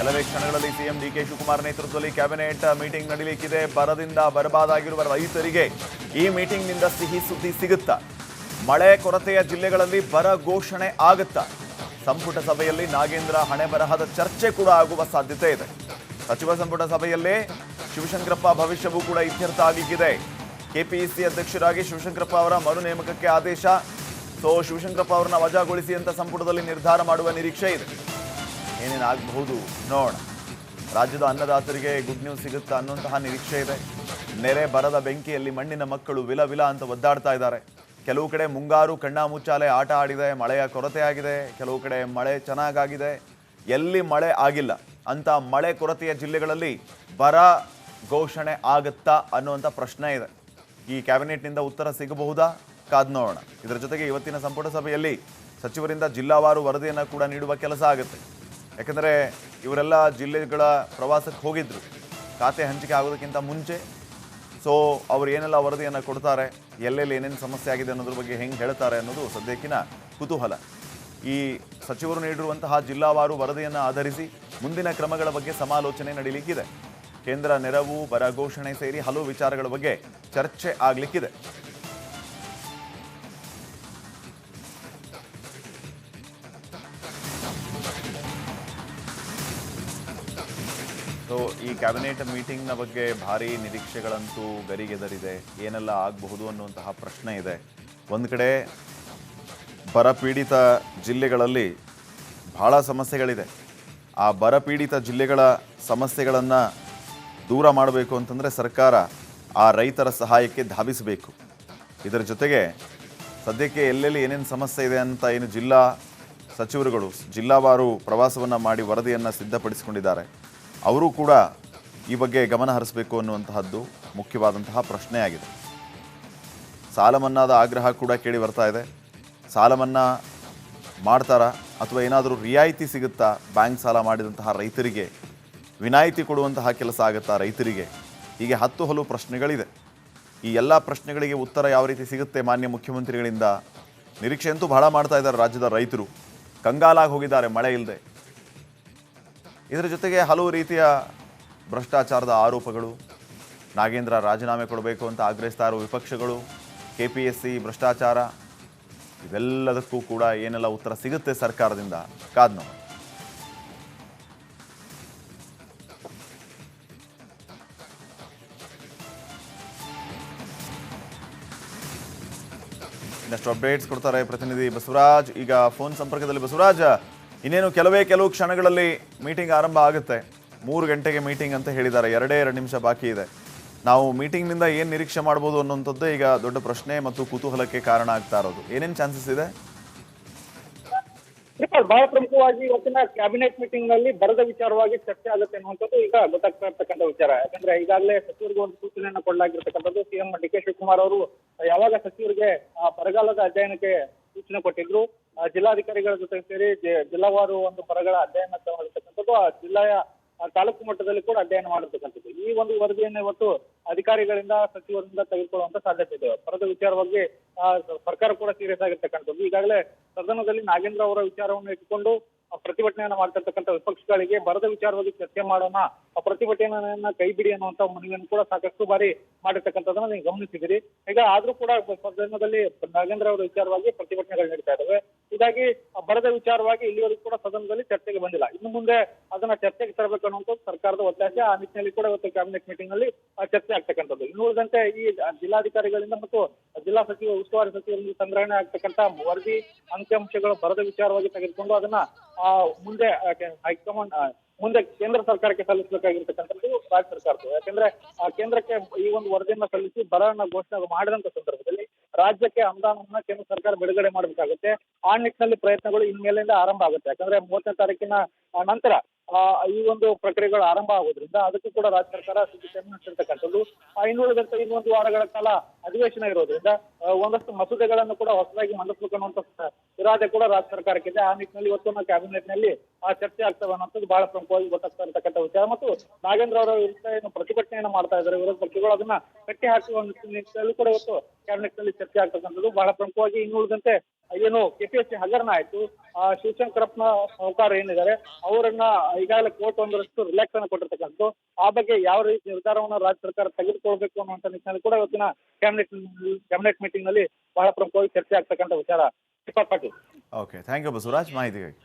ಕೆಲವೇ ಕ್ಷಣಗಳಲ್ಲಿ CM DK Shivakumar ನೇತೃತ್ವದಲ್ಲಿ ಕ್ಯಾಬಿನೆಟ್ ಮೀಟಿಂಗ್ ನಡೆಯಲಿಕ್ಕಿದೆ. ಬರದಿಂದ ಬರಬಾದಾಗಿರುವ ರೈತರಿಗೆ ಈ ಮೀಟಿಂಗ್ನಿಂದ ಸಿಹಿ ಸುದ್ದಿ ಸಿಗುತ್ತಾ? ಮಳೆ ಕೊರತೆಯ ಜಿಲ್ಲೆಗಳಲ್ಲಿ ಬರ ಘೋಷಣೆ ಆಗುತ್ತಾ? ಸಂಪುಟ ಸಭೆಯಲ್ಲಿ ನಾಗೇಂದ್ರ ಹಣೆ ಬರಹದ ಚರ್ಚೆ ಕೂಡ ಆಗುವ ಸಾಧ್ಯತೆ ಇದೆ. ಸಚಿವ ಸಂಪುಟ ಸಭೆಯಲ್ಲೇ ಶಿವಶಂಕರಪ್ಪ ಭವಿಷ್ಯವೂ ಕೂಡ ಇತ್ಯರ್ಥ ಆಗಲಿಕ್ಕಿದೆ. ಕೆಪಿಸಿಸಿ ಅಧ್ಯಕ್ಷರಾಗಿ ಶಿವಶಂಕರಪ್ಪ ಅವರ ಮರು ನೇಮಕಕ್ಕೆ ಆದೇಶ. ಶಿವಶಂಕರಪ್ಪ ಅವರನ್ನ ವಜಾಗೊಳಿಸಿ ಅಂತ ಸಂಪುಟದಲ್ಲಿ ನಿರ್ಧಾರ ಮಾಡುವ ನಿರೀಕ್ಷೆ ಇದೆ. ಏನೇನಾಗಬಹುದು ನೋಡೋಣ. ರಾಜ್ಯದ ಅನ್ನದಾತರಿಗೆ ಗುಡ್ ನ್ಯೂಸ್ ಸಿಗುತ್ತಾ ಅನ್ನುವಂತಹ ನಿರೀಕ್ಷೆ ಇದೆ. ನೆರೆ ಬರದ ಬೆಂಕಿಯಲ್ಲಿ ಮಣ್ಣಿನ ಮಕ್ಕಳು ವಿಲ ವಿಲ ಅಂತ ಒದ್ದಾಡ್ತಾ ಇದ್ದಾರೆ. ಕೆಲವು ಕಡೆ ಮುಂಗಾರು ಕಣ್ಣಾಮುಚ್ಚಾಲೆ ಆಟ ಆಡಿದೆ, ಮಳೆಯ ಕೊರತೆ ಆಗಿದೆ. ಕೆಲವು ಕಡೆ ಮಳೆ ಚೆನ್ನಾಗಾಗಿದೆ. ಎಲ್ಲಿ ಮಳೆ ಆಗಿಲ್ಲ ಅಂತ ಮಳೆ ಕೊರತೆಯ ಜಿಲ್ಲೆಗಳಲ್ಲಿ ಬರ ಘೋಷಣೆ ಆಗುತ್ತಾ ಅನ್ನುವಂಥ ಪ್ರಶ್ನೆ ಇದೆ. ಈ ಕ್ಯಾಬಿನೆಟ್ನಿಂದ ಉತ್ತರ ಸಿಗಬಹುದಾ? ಕಾದ್ ನೋಡೋಣ. ಇದರ ಜೊತೆಗೆ ಇವತ್ತಿನ ಸಂಪುಟ ಸಭೆಯಲ್ಲಿ ಸಚಿವರಿಂದ ಜಿಲ್ಲಾವಾರು ವರದಿಯನ್ನು ಕೂಡ ನೀಡುವ ಕೆಲಸ ಆಗುತ್ತೆ. ಯಾಕಂದರೆ ಇವರೆಲ್ಲ ಜಿಲ್ಲೆಗಳ ಪ್ರವಾಸಕ್ಕೆ ಹೋಗಿದ್ರು ಖಾತೆ ಹಂಚಿಕೆ ಆಗೋದಕ್ಕಿಂತ ಮುಂಚೆ. ಅವರು ಏನೆಲ್ಲ ವರದಿಯನ್ನು ಕೊಡ್ತಾರೆ, ಎಲ್ಲೆಲ್ಲಿ ಏನೇನು ಸಮಸ್ಯೆ ಆಗಿದೆ ಅನ್ನೋದ್ರ ಬಗ್ಗೆ ಹೆಂಗೆ ಹೇಳ್ತಾರೆ ಅನ್ನೋದು ಸದ್ಯಕ್ಕಿನ ಕುತೂಹಲ. ಈ ಸಚಿವರು ನೀಡಿರುವಂತಹ ಜಿಲ್ಲಾವಾರು ವರದಿಯನ್ನು ಆಧರಿಸಿ ಮುಂದಿನ ಕ್ರಮಗಳ ಬಗ್ಗೆ ಸಮಾಲೋಚನೆ ನಡೀಲಿಕ್ಕಿದೆ. ಕೇಂದ್ರ ನೆರವು, ಬರ ಘೋಷಣೆ ಸೇರಿ ಹಲವು ವಿಚಾರಗಳ ಬಗ್ಗೆ ಚರ್ಚೆ ಆಗಲಿಕ್ಕಿದೆ. ಈ ಕ್ಯಾಬಿನೆಟ್ ಮೀಟಿಂಗ್ನ ಬಗ್ಗೆ ಭಾರಿ ನಿರೀಕ್ಷೆಗಳಂತೂ ಗರಿಗೆದರಿದೆ. ಏನೆಲ್ಲ ಆಗಬಹುದು ಅನ್ನುವಂತಹ ಪ್ರಶ್ನೆ ಇದೆ. ಒಂದು ಕಡೆ ಬರಪೀಡಿತ ಜಿಲ್ಲೆಗಳಲ್ಲಿ ಬಹಳ ಸಮಸ್ಯೆಗಳಿದೆ. ಆ ಬರಪೀಡಿತ ಜಿಲ್ಲೆಗಳ ಸಮಸ್ಯೆಗಳನ್ನು ದೂರ ಮಾಡಬೇಕು ಅಂತಂದರೆ ಸರ್ಕಾರ ಆ ರೈತರ ಸಹಾಯಕ್ಕೆ ಧಾವಿಸಬೇಕು. ಇದರ ಜೊತೆಗೆ ಸದ್ಯಕ್ಕೆ ಎಲ್ಲೆಲ್ಲಿ ಏನೇನು ಸಮಸ್ಯೆ ಇದೆ ಅಂತ ಏನು ಜಿಲ್ಲಾ ಸಚಿವರುಗಳು ಜಿಲ್ಲಾವಾರು ಪ್ರವಾಸವನ್ನು ಮಾಡಿ ವರದಿಯನ್ನು ಸಿದ್ಧಪಡಿಸಿಕೊಂಡಿದ್ದಾರೆ, ಅವರು ಕೂಡ ಈ ಬಗ್ಗೆ ಗಮನ ಹರಿಸಬೇಕು ಅನ್ನುವಂತಹದ್ದು ಮುಖ್ಯವಾದಂತಹ ಪ್ರಶ್ನೆಯಾಗಿದೆ. ಸಾಲ ಮನ್ನಾದ ಆಗ್ರಹ ಕೂಡ ಕೇಳಿ ಬರ್ತಾ ಇದೆ. ಸಾಲ ಮನ್ನಾ ಮಾಡ್ತಾರಾ ಅಥವಾ ಏನಾದರೂ ರಿಯಾಯಿತಿ ಸಿಗುತ್ತಾ? ಬ್ಯಾಂಕ್ ಸಾಲ ಮಾಡಿದಂತಹ ರೈತರಿಗೆ ವಿನಾಯಿತಿ ಕೊಡುವಂತಹ ಕೆಲಸ ಆಗುತ್ತಾ ರೈತರಿಗೆ? ಹೀಗೆ ಹಲವು ಪ್ರಶ್ನೆಗಳಿದೆ. ಈ ಎಲ್ಲ ಪ್ರಶ್ನೆಗಳಿಗೆ ಉತ್ತರ ಯಾವ ರೀತಿ ಸಿಗುತ್ತೆ ಮಾನ್ಯ ಮುಖ್ಯಮಂತ್ರಿಗಳಿಂದ? ನಿರೀಕ್ಷೆ ಅಂತೂ ಬಹಳ ಮಾಡ್ತಾ ಇದ್ದಾರೆ. ರಾಜ್ಯದ ರೈತರು ಕಂಗಾಲಾಗಿ ಹೋಗಿದ್ದಾರೆ ಮಳೆ ಇಲ್ಲದೆ. ಇದರ ಜೊತೆಗೆ ಹಲವು ರೀತಿಯ ಭ್ರಷ್ಟಾಚಾರದ ಆರೋಪಗಳು, ನಾಗೇಂದ್ರ ರಾಜೀನಾಮೆ ಕೊಡಬೇಕು ಅಂತ ಆಗ್ರಹಿಸ್ತಾ ಇರೋ ವಿಪಕ್ಷಗಳು, ಕೆಪಿಎಸ್ಸಿ ಭ್ರಷ್ಟಾಚಾರ, ಇವೆಲ್ಲದಕ್ಕೂ ಕೂಡ ಏನೆಲ್ಲ ಉತ್ತರ ಸಿಗುತ್ತೆ ಸರ್ಕಾರದಿಂದ? ಕಾದ್ ನೋಡಿ. ಇನ್ನಷ್ಟು ಅಪ್ಡೇಟ್ಸ್ ಕೊಡ್ತಾರೆ ಪ್ರತಿನಿಧಿ ಬಸವರಾಜ್. ಈಗ ಫೋನ್ ಸಂಪರ್ಕದಲ್ಲಿ ಬಸವರಾಜ್, ಇನ್ನೇನು ಕೆಲವು ಕ್ಷಣಗಳಲ್ಲಿ ಮೀಟಿಂಗ್ ಆರಂಭ ಆಗುತ್ತೆ. 3 ಗಂಟೆಗೆ ಮೀಟಿಂಗ್ ಅಂತ ಹೇಳಿದ್ದಾರೆ. 2 ನಿಮಿಷ ಬಾಕಿ ಇದೆ. ನಾವು ಮೀಟಿಂಗ್ನಿಂದ ಏನು ನಿರೀಕ್ಷೆ ಮಾಡ್ಬೋದು ಅನ್ನೋಂಥದ್ದೇ ಈಗ ದೊಡ್ಡ ಪ್ರಶ್ನೆ ಮತ್ತು ಕುತೂಹಲಕ್ಕೆ ಕಾರಣ ಆಗ್ತಾ ಇರೋದು. ಏನೇನು ಚಾನ್ಸಸ್ ಇದೆ? ಬಹಳ ಪ್ರಮುಖವಾಗಿ ಇವತ್ತಿನ ಕ್ಯಾಬಿನೆಟ್ ಮೀಟಿಂಗ್ ನಲ್ಲಿ ಬರದ ವಿಚಾರವಾಗಿ ಚರ್ಚೆ ಆಗುತ್ತೆ ಅನ್ನುವಂಥದ್ದು ಈಗ ಗೊತ್ತಾಗ್ತಾ ಇರ್ತಕ್ಕಂಥ ವಿಚಾರ. ಯಾಕಂದ್ರೆ ಈಗಾಗಲೇ ಸಚಿವರಿಗೆ ಒಂದು ಸೂಚನೆಯನ್ನು ಕೊಡಲಾಗಿರ್ತಕ್ಕಂಥದ್ದು. ಸಿಎಂ ಡಿಕೆ ಶಿವಕುಮಾರ್ ಅವರು ಯಾವಾಗ ಸಚಿವರಿಗೆ ಬರಗಾಲದ ಅಧ್ಯಯನಕ್ಕೆ ಸೂಚನೆ ಕೊಟ್ಟಿದ್ರು, ಜಿಲ್ಲಾಧಿಕಾರಿಗಳ ಜೊತೆ ಸೇರಿ ಜಿಲ್ಲಾವಾರು ಒಂದು ಬರಗಾಲ ಅಧ್ಯಯನ ಮಾಡಿರ್ತಕ್ಕಂಥದ್ದು, ಆ ಜಿಲ್ಲೆಯ ತಾಲೂಕು ಮಟ್ಟದಲ್ಲಿ ಕೂಡ ಅಧ್ಯಯನ ಮಾಡಿರ್ತಕ್ಕಂಥದ್ದು. ಈ ಒಂದು ವರದಿಯನ್ನು ಇವತ್ತು ಅಧಿಕಾರಿಗಳಿಂದ ಸಚಿವರಿಂದ ತೆಗೆದುಕೊಳ್ಳುವಂತ ಸಾಧ್ಯತೆ ಇದೆ. ಬರದ ವಿಚಾರವಾಗಿ ಸರ್ಕಾರ ಕೂಡ ಸೀರಿಯಸ್ ಆಗಿರ್ತಕ್ಕಂಥದ್ದು. ಈಗಾಗಲೇ ಸದನದಲ್ಲಿ ನಾಗೇಂದ್ರ ಅವರ ವಿಚಾರವನ್ನು ಇಟ್ಟುಕೊಂಡು ಪ್ರತಿಭಟನೆಯನ್ನು ಮಾಡ್ತಿರ್ತಕ್ಕಂಥ ವಿಪಕ್ಷಗಳಿಗೆ ಬರದ ವಿಚಾರವಾಗಿ ಚರ್ಚೆ ಮಾಡೋಣ, ಪ್ರತಿಭಟನೆಯನ್ನ ಕೈ ಬಿಡಿ ಅನ್ನುವಂತ ಮನವಿಯನ್ನು ಕೂಡ ಸಾಕಷ್ಟು ಬಾರಿ ಮಾಡಿರ್ತಕ್ಕಂಥದ್ದನ್ನ ನೀವು ಗಮನಿಸಿದಿರಿ. ಈಗ ಆದ್ರೂ ಕೂಡ ಸದನದಲ್ಲಿ ನಾಗೇಂದ್ರ ಅವರ ವಿಚಾರವಾಗಿ ಪ್ರತಿಭಟನೆಗಳು ನಡೀತಾ ಇದ್ದಾವೆ. ಹೀಗಾಗಿ ಬರದ ವಿಚಾರವಾಗಿ ಇಲ್ಲಿವರೆಗೂ ಕೂಡ ಸದನದಲ್ಲಿ ಚರ್ಚೆಗೆ ಬಂದಿಲ್ಲ. ಇನ್ನು ಮುಂದೆ ಅದನ್ನ ಚರ್ಚೆಗೆ ತರಬೇಕು ಅನ್ನುವಂಥದ್ದು ಸರ್ಕಾರದ ಒತ್ತಾಯ. ಆ ನಿಟ್ಟಿನಲ್ಲಿ ಕೂಡ ಇವತ್ತು ಕ್ಯಾಬಿನೆಟ್ ಮೀಟಿಂಗ್ ನಲ್ಲಿ ಚರ್ಚೆ ಆಗ್ತಕ್ಕಂಥದ್ದು. ಇನ್ನು ಉಳಿದಂತೆ ಈ ಜಿಲ್ಲಾಧಿಕಾರಿಗಳಿಂದ ಮತ್ತು ಜಿಲ್ಲಾ ಸಚಿವ ಉಸ್ತುವಾರಿ ಸಚಿವರಿಂದ ಸಂಗ್ರಹಣೆ ಆಗ್ತಕ್ಕಂಥ ವರದಿ ಅಂಕಿಅಂಶಗಳು ಬರದ ವಿಚಾರವಾಗಿ ತೆಗೆದುಕೊಂಡು ಅದನ್ನ ಮುಂದೆ ಹೈಕಮಾಂಡ್ ಮುಂದೆ ಕೇಂದ್ರ ಸರ್ಕಾರಕ್ಕೆ ಸಲ್ಲಿಸಬೇಕಾಗಿರ್ತಕ್ಕಂಥದ್ದು ರಾಜ್ಯ ಸರ್ಕಾರದ್ದು. ಯಾಕಂದ್ರೆ ಕೇಂದ್ರಕ್ಕೆ ಈ ಒಂದು ವರದಿಯನ್ನ ಸಲ್ಲಿಸಿ ಬರವನ್ನ ಘೋಷಣೆ ಮಾಡಿದಂತ ಸಂದರ್ಭದಲ್ಲಿ ರಾಜ್ಯಕ್ಕೆ ಅನುದಾನವನ್ನ ಕೇಂದ್ರ ಸರ್ಕಾರ ಬಿಡುಗಡೆ ಮಾಡಬೇಕಾಗುತ್ತೆ. ಆ ನಿಟ್ಟಿನಲ್ಲಿ ಪ್ರಯತ್ನಗಳು ಇನ್ಮೇಲಿಂದ ಆರಂಭ ಆಗುತ್ತೆ. ಯಾಕಂದ್ರೆ 30ನೇ ತಾರೀಕಿನ ನಂತರ ಈ ಒಂದು ಪ್ರಕ್ರಿಯೆಗಳು ಆರಂಭ ಆಗೋದ್ರಿಂದ ಅದಕ್ಕೂ ಕೂಡ ರಾಜ್ಯ ಸರ್ಕಾರ ಸಿದ್ಧತೆಯನ್ನು ನಡೆಸಿರ್ತಕ್ಕಂಥದ್ದು. ಇನ್ನುಳಿದಂತೆ ಇನ್ನೊಂದು ವಾರಗಳ ಕಾಲ ಅಧಿವೇಶನ ಇರೋದ್ರಿಂದ ಒಂದಷ್ಟು ಮಸೂದೆಗಳನ್ನು ಕೂಡ ಹೊಸದಾಗಿ ಮಂಡಿಸಬೇಕು ಅನ್ನುವಂತ ಇರಾದೆ ಕೂಡ ರಾಜ್ಯ ಸರ್ಕಾರಕ್ಕಿದೆ. ಆ ನಿಟ್ಟಿನಲ್ಲಿ ಇವತ್ತು ಕ್ಯಾಬಿನೆಟ್ ನಲ್ಲಿ ಚರ್ಚೆ ಆಗ್ತವೆ ಅನ್ನೋದು ಬಹಳ ಪ್ರಮುಖವಾಗಿ ಗೊತ್ತಾಗ್ತಾ ಇರತಕ್ಕಂಥ ವಿಚಾರ. ಮತ್ತು ನಾಗೇಂದ್ರ ಅವರ ವಿರುದ್ಧ ಏನು ಪ್ರತಿಭಟನೆಯನ್ನು ಮಾಡ್ತಾ ಇದ್ದಾರೆ ವಿರೋಧ ಪಕ್ಷಗಳು, ಅದನ್ನ ಕಟ್ಟಿ ಹಾಕುವ ನಿಟ್ಟಿನಲ್ಲೂ ಕೂಡ ಇವತ್ತು ಕ್ಯಾಬಿನೆಟ್ ನಲ್ಲಿ ಚರ್ಚೆ ಆಗ್ತಕ್ಕಂಥದ್ದು ಬಹಳ ಪ್ರಮುಖವಾಗಿ. ಇನ್ನು ಉಳಿದಂತೆ ಏನು ಕೆಪಿಎಸ್ಸಿ ಹಗರಣ ಆಯ್ತು, ಶಿವಶಂಕರಪ್ಪನ ಸಹಕಾರ ಏನಿದ್ದಾರೆ ಅವರನ್ನ ಈಗಾಗಲೇ ಕೋರ್ಟ್ ಒಂದರಷ್ಟು ರಿಲ್ಯಾಕ್ಸ್ ಅನ್ನು ಕೊಟ್ಟಿರ್ತಕ್ಕಂಥದ್ದು, ಆ ಬಗ್ಗೆ ಯಾವ ರೀತಿ ನಿರ್ಧಾರವನ್ನು ರಾಜ್ಯ ಸರ್ಕಾರ ತೆಗೆದುಕೊಳ್ಬೇಕು ಅನ್ನುವಂಥ ನಿಟ್ಟಿನಲ್ಲಿ ಕೂಡ ಇವತ್ತಿನ ಕ್ಯಾಬಿನೆಟ್ ಮೀಟಿಂಗ್ ನಲ್ಲಿ ಬಹಳ ಪ್ರಮುಖವಾಗಿ ಚರ್ಚೆ ಆಗ್ತಕ್ಕಂಥ ವಿಚಾರ. Patil. Okay, thank you Basavaraj ಮಾಹಿತಿಗಾಗಿ.